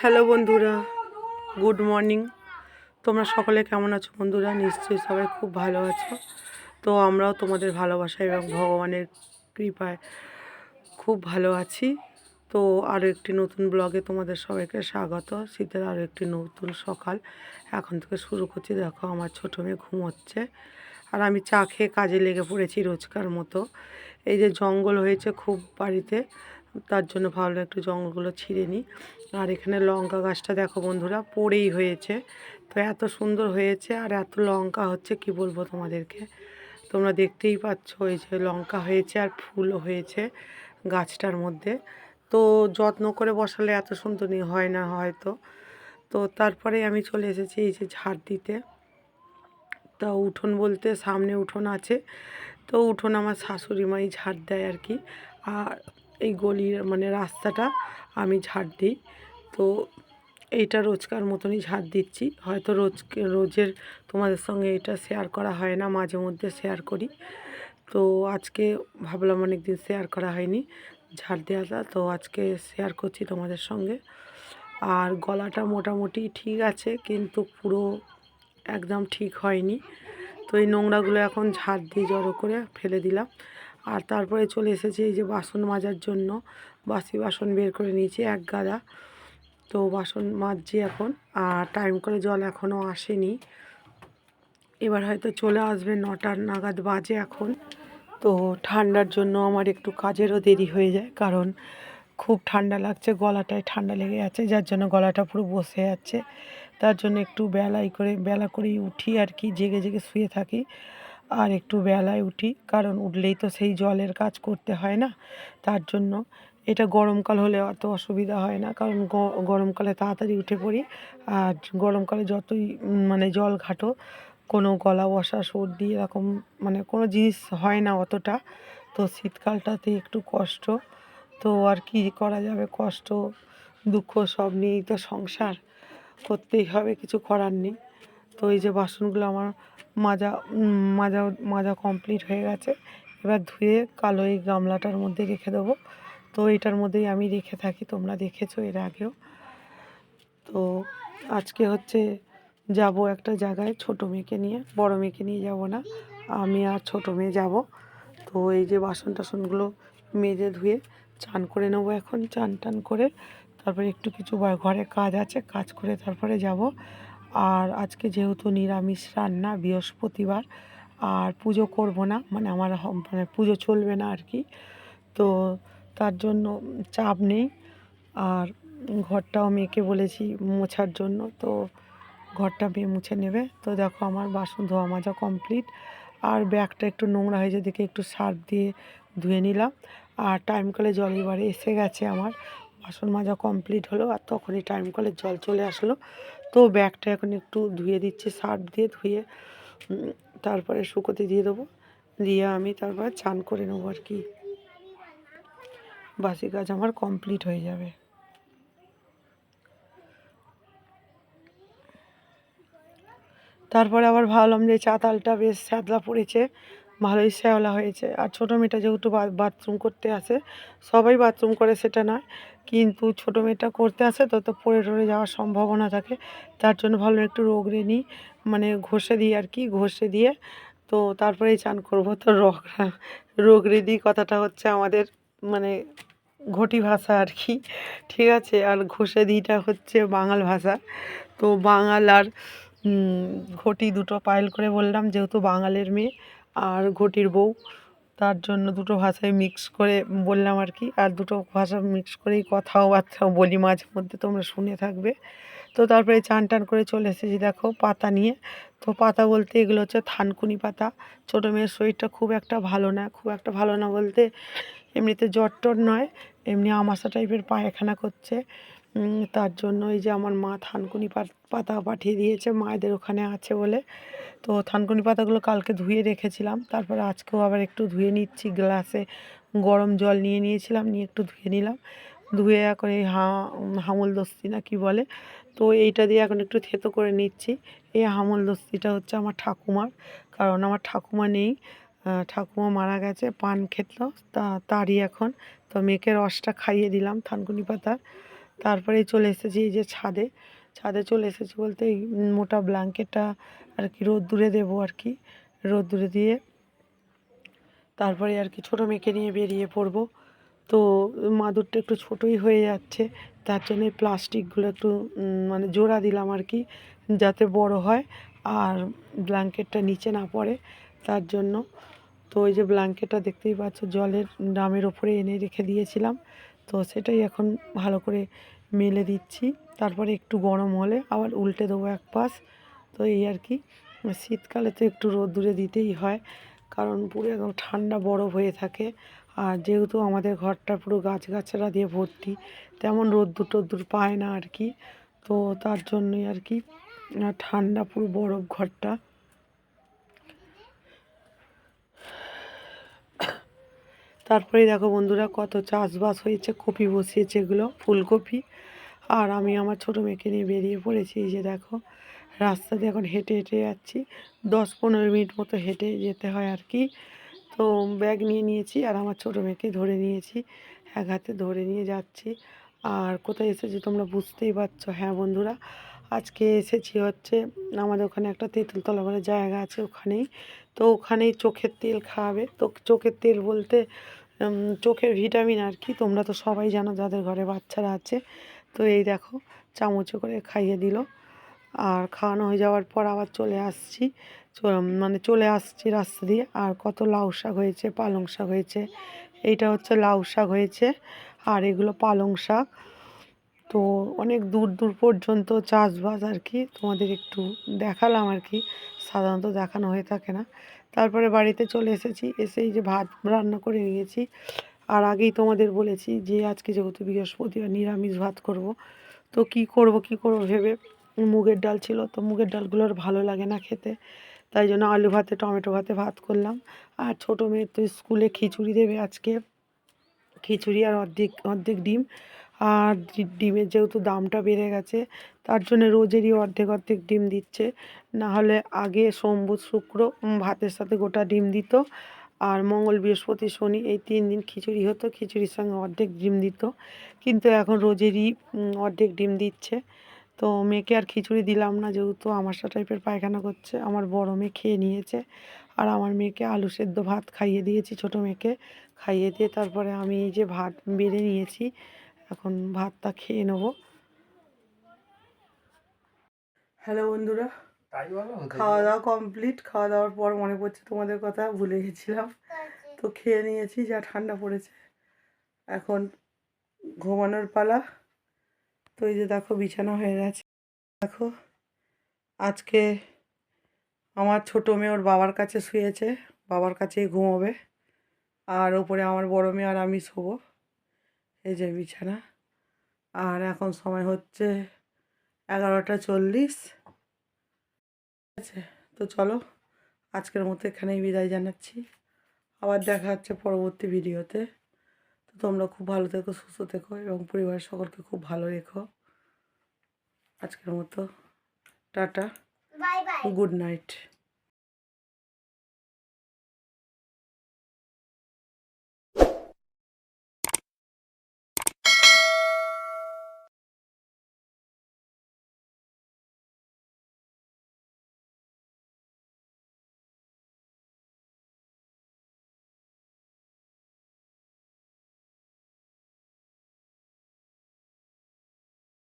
Hello বন্ধুরা, good morning. তোমরা সকলে কেমন আছো বন্ধুরা? নিশ্চয়ই সবাই খুব ভালো আছো। তো আমরাও তোমাদের ভালোবাসা এবং ভগবানের কৃপায় খুব ভালো আছি। তো আরও একটি নতুন ব্লগে তোমাদের সবাইকে স্বাগত। শীতের আরও একটি নতুন সকাল এখন থেকে শুরু করছি। দেখো আমার ছোটো মেয়ে ঘুমোচ্ছে আর আমি চা খেয়ে কাজে লেগে পড়েছি রোজকার মতো। এই যে জঙ্গল হয়েছে খুব বাড়িতে, তার জন্য ভাবলাম একটু জঙ্গলগুলো ছিঁড়ে নিই। আর এখানে লঙ্কা গাছটা দেখো বন্ধুরা পড়েই হয়েছে, তো এত সুন্দর হয়েছে আর এত লঙ্কা হচ্ছে কি বলবো তোমাদেরকে। তোমরা দেখতেই পাচ্ছ এই যে লঙ্কা হয়েছে আর ফুলও হয়েছে গাছটার মধ্যে। তো যত্ন করে বসালে এত সুন্দর হয় না হয়তো। তো তারপরে আমি চলে এসেছি এই যে ঝাড় দিতে। তা উঠোন বলতে সামনে উঠোন আছে, তো উঠোন আমার শাশুড়ি মাই ঝাড় দেয় আর কি। আর এই গলির মানে রাস্তাটা আমি ঝাড় দিই। তো এইটা রোজকার মতনই ঝাড় দিচ্ছি, হয়তো রোজের তোমাদের সঙ্গে এটা শেয়ার করা হয় না, মাঝে মধ্যে শেয়ার করি। তো আজকে ভাবলাম অনেক দিন শেয়ার করা হয়নি ঝাড় দেওয়াটা, তো আজকে শেয়ার করছি তোমাদের সঙ্গে। আর গলাটা মোটামুটি ঠিক আছে কিন্তু পুরো একদম ঠিক হয়নি। তো এই নোংরাগুলো এখন ঝাড় দিয়ে জড়ো করে ফেলে দিলাম। আর তারপরে চলে এসেছি এই যে বাসন মাজার জন্য। বাসি বাসন বের করে নিয়েছি এক গাদা, তো বাসন মাজছি এখন। আর টাইম করে জল এখনও আসেনি, এবার হয়তো চলে আসবে, 9টা নাগাদ বাজে এখন। তো ঠান্ডার জন্য আমার একটু কাজেরও দেরি হয়ে যায়, কারণ খুব ঠান্ডা লাগছে, গলাটায় ঠান্ডা লেগে যাচ্ছে, যার জন্য গলাটা পুরো বসে যাচ্ছে। তার জন্য একটু বেলা করেই উঠি আর কি, জেগে জেগে শুয়ে থাকি আর একটু বেলায় উঠি, কারণ উঠলেই তো সেই জলের কাজ করতে হয় না। তার জন্য এটা গরমকাল হলে অত অসুবিধা হয় না, কারণ গরমকালে তাড়াতাড়ি উঠে পড়ি। আর গরমকালে যতই মানে জল ঘাটো, কোনো গলা বসা সর্দি এরকম মানে কোনো জিনিস হয় না অতটা। তো শীতকালটাতে একটু কষ্ট, তো আর কি করা যাবে, কষ্ট দুঃখ সব নিয়েই তো সংসার, করতেই হবে, কিছু করার নেই। তো এই যে বাসনগুলো আমার মাজা মাজা মাজা কমপ্লিট হয়ে গেছে। এবার ধুয়ে কালো এই গামলাটার মধ্যে রেখে দেবো। তো এটার মধ্যেই আমি রেখে থাকি, তোমরা দেখেছো এর আগেও। তো আজকে হচ্ছে যাব একটা জায়গায় ছোটো মেয়েকে নিয়ে, বড় মেয়েকে নিয়ে যাব না, আমি আর ছোটো মেয়ে যাব। তো এই যে বাসন টাসনগুলো মেজে ধুয়ে চান করে নেবো এখন। চান টান করে তারপরে একটু কিছু ঘরে কাজ আছে, কাজ করে তারপরে যাব। আর আজকে যেহেতু নিরামিষ রান্না, বৃহস্পতিবার, আর পুজো করব না, মানে আমার মানে পুজো চলবে না আর কি। তো তার জন্য চাপ নেই। আর ঘরটাও মেয়েকে বলেছি মোছার জন্য, তো ঘরটা মেয়ে মুছে নেবে। তো দেখো আমার বাসন ধোয়া মাজা কমপ্লিট। আর ব্যাগটা একটু নোংরা হয়েছে দেখে একটু সার্ফ দিয়ে ধুয়ে নিলাম। আর টাইম কলে জল এবারে এসে গেছে, আমার বাসন মাজা কমপ্লিট হলো আর তখনই টাইম কলের জল চলে আসলো। তো ব্যাগটা এখন একটু ধুয়ে দিচ্ছি, সার্ফ দিয়ে ধুয়ে তারপরে শুকোতে দিয়ে দেবো, দিয়ে আমি তারপরে চান করে নেবো আর কি। বাসি কাজ আমার কমপ্লিট হয়ে যাবে। তারপরে আবার ভাবলাম যে চাতালটা বেশ শ্যাতলা পড়েছে, ভালোই শ্যাওলা হয়েছে। আর ছোটো মেয়েটা যেহেতু বাথরুম করতে আসে, সবাই বাথরুম করে সেটা নয়, কিন্তু ছোটো মেয়েটা করতে আসে, তো তো পড়ে টরে যাওয়ার সম্ভাবনা থাকে। তার জন্য ভাবলাম একটু রগড়ে নিই, মানে ঘষে দিই আর কি, ঘষে দিয়ে তো তারপরেই চান করবো। তো রগড়ে দিই কথাটা হচ্ছে আমাদের মানে ঘটি ভাষা আর কি, ঠিক আছে। আর ঘষে দিইটা হচ্ছে বাঙাল ভাষা। তো বাঙাল আর ঘটি দুটো পাইল করে বললাম, যেহেতু বাঙালির মেয়ে আর ঘটির বউ, তার জন্য দুটো ভাষায় মিক্স করে বললাম আর কি। আর দুটো ভাষা মিক্স করেই কথাও বার্তাও বলি মাঝে মধ্যে, তোমরা শুনে থাকবে। তো তারপরে চান টান করে চলে এসেছি দেখো পাতা নিয়ে। তো পাতা বলতে এগুলো হচ্ছে থানকুনি পাতা। ছোটো মেয়ের শরীরটা খুব একটা ভালো না, খুব একটা ভালো না বলতে এমনিতে জ্বর টর নয়, এমনি আমাশা টাইপের পায়খানা করছে। তার জন্য এই যে আমার মা থানকুনি পাতা পাঠিয়ে দিয়েছে, মায়েদের ওখানে আছে বলে। তো থানকুনি পাতাগুলো কালকে ধুয়ে রেখেছিলাম, তারপরে আজকেও আবার একটু ধুয়ে নিচ্ছি, গ্লাসে গরম জল নিয়ে নিয়েছিলাম, নিয়ে একটু ধুয়ে নিলাম। ধুয়ে এখন এই হামল দস্তি না কি বলে, তো এইটা দিয়ে এখন একটু থেতো করে নিচ্ছি। এই হামল দস্তিটা হচ্ছে আমার ঠাকুমার, কারণ আমার ঠাকুমা নেই, ঠাকুমা মারা গেছে, পান খেতলো তারই এখন। তো মেয়েকে রসটা খাইয়ে দিলাম থানকুনি পাতার। তারপরে চলে এসেছি এই যে ছাদে। ছাদে চলে এসেছি বলতে এই মোটা ব্ল্যাঙ্কেটটা আর কি রোদ্দুরে দেবো আর কি, রোদ্দুরে দিয়ে তারপরে আর কি ছোটো মেয়েকে নিয়ে বেরিয়ে পড়বো। তো মাদুরটা একটু ছোটোই হয়ে যাচ্ছে, তার জন্য প্লাস্টিকগুলো একটু মানে জোড়া দিলাম আর কি, যাতে বড় হয় আর ব্ল্যাঙ্কেটটা নিচে না পড়ে তার জন্য। তো ওই যে ব্ল্যাঙ্কেটটা দেখতেই পাচ্ছ জলের ড্রামের ওপরে এনে রেখে দিয়েছিলাম, তো সেটাই এখন ভালো করে মেলে দিচ্ছি। তারপরে একটু গরম হলে আবার উল্টে দেবো এক পাশ। তো এই আর কি, শীতকালে তো একটু রোদ্দুরে দিতেই হয়, কারণ পুরো একদম ঠান্ডা বরফ হয়ে থাকে। আর যেহেতু আমাদের ঘরটা পুরো গাছগাছড়া দিয়ে ভর্তি, তেমন রোদ্দুর টোদ্দুর পায় না আর কি। তো তার জন্যই আর কি ঠান্ডা পুরো বরফ ঘরটা। তারপরে দেখো বন্ধুরা কত চাষবাস হয়েছে, কপি বসিয়েছে, এগুলো ফুলকপি। আর আমি আমার ছোটো মেয়েকে নিয়ে বেরিয়ে পড়েছি। এই যে দেখো রাস্তা দিয়ে এখন হেঁটে হেঁটে যাচ্ছি, 10-15 মিনিট মতো হেঁটে যেতে হয় আর কি। তো ব্যাগ নিয়ে নিয়েছি আর আমার ছোটো মেয়েকে ধরে নিয়েছি, এক হাতে ধরে নিয়ে যাচ্ছি। আর কোথায় এসেছি তোমরা বুঝতেই পারছো। হ্যাঁ বন্ধুরা, আজকে এসেছি হচ্ছে আমাদের ওখানে একটা তেঁতুলতলা বলে জায়গা আছে, ওখানেই। তো ওখানেই চোখের তেল খাওয়াবে। তো চোখের তেল বলতে চোখের ভিটামিন আর কি, তোমরা তো সবাই জানো যাদের ঘরে বাচ্চারা আছে। তো এই দেখো চামচে করে খাইয়ে দিল। আর খাওয়ানো হয়ে যাওয়ার পর আবার চলে আসছি, মানে চলে আসছি রাস্তা দিয়ে। আর কত লাউ শাক হয়েছে, পালং শাক হয়েছে। এইটা হচ্ছে লাউ শাক হয়েছে আর এগুলো পালং শাক। তো অনেক দূর দূর পর্যন্ত চাষবাস আর কি, তোমাদের একটু দেখালাম আর কি, সাধারণত দেখানো হয়ে থাকে না। তারপরে বাড়িতে চলে এসেছি, এসেই যে ভাত রান্না করে নিয়েছি। আর আগেই তোমাদের বলেছি যে আজকে যেহেতু বৃহস্পতিবার নিরামিষ ভাত করব। তো কি করব ভেবে মুগের ডাল ছিল, তো মুগের ডালগুলো আর ভালো লাগে না খেতে, তাই জন্য আলু ভাতে টমেটো ভাতে ভাত করলাম। আর ছোটো মেয়ের তো স্কুলে খিচুড়ি দেবে আজকে, খিচুড়ি আর অর্ধেক অর্ধেক ডিম। আর ডিমের যেহেতু দামটা বেড়ে গেছে, তার জন্য রোজেরই অর্ধেক অর্ধেক ডিম দিচ্ছে। না হলে আগে সোম বুধ শুক্র ভাতের সাথে গোটা ডিম দিত, আর মঙ্গল বৃহস্পতি শনি এই 3 দিন খিচুড়ি হতো, খিচুড়ির সঙ্গে অর্ধেক ডিম দিত। কিন্তু এখন রোজেরই অর্ধেক ডিম দিচ্ছে। তো মেয়েকে আর খিচুড়ি দিলাম না, যেহেতু আমাশা টাইপের পায়খানা করছে। আমার বড় মেয়ে খেয়ে নিয়েছে, আর আমার মেয়েকে আলু সেদ্ধ ভাত খাইয়ে দিয়েছি, ছোটো মেয়েকে খাইয়ে দিয়ে তারপরে আমি এই যে ভাত বেড়ে নিয়েছি, এখন ভাতটা খেয়ে নেবো। হ্যালো বন্ধুরা, খাওয়া দাওয়া কমপ্লিট। খাওয়া দাওয়ার পর মনে পড়ছে তোমাদের কথা, ভুলে গেছিলাম। তো খেয়ে নিয়েছি, যা ঠান্ডা পড়েছে। এখন ঘুমানোর পালা। তো এই যে দেখো বিছানা হয়ে গেছে। দেখো আজকে আমার ছোটো মেয়ে ওর বাবার কাছে শুয়েছে, বাবার কাছেই ঘুমোবে। আর ওপরে আমার বড় মেয়ে আর আমি শোবো। এই যে বিছানা। আর এখন সময় হচ্ছে 11টা 40। ঠিক আছে, তো চলো আজকের মতো এখানেই বিদায় জানাচ্ছি। আবার দেখা হচ্ছে পরবর্তী ভিডিওতে। তো তোমরা খুব ভালো থেকো, সুস্থ থেকো এবং পরিবারের সকলকে খুব ভালো রেখো। আজকের মতো টাটা, গুড নাইট।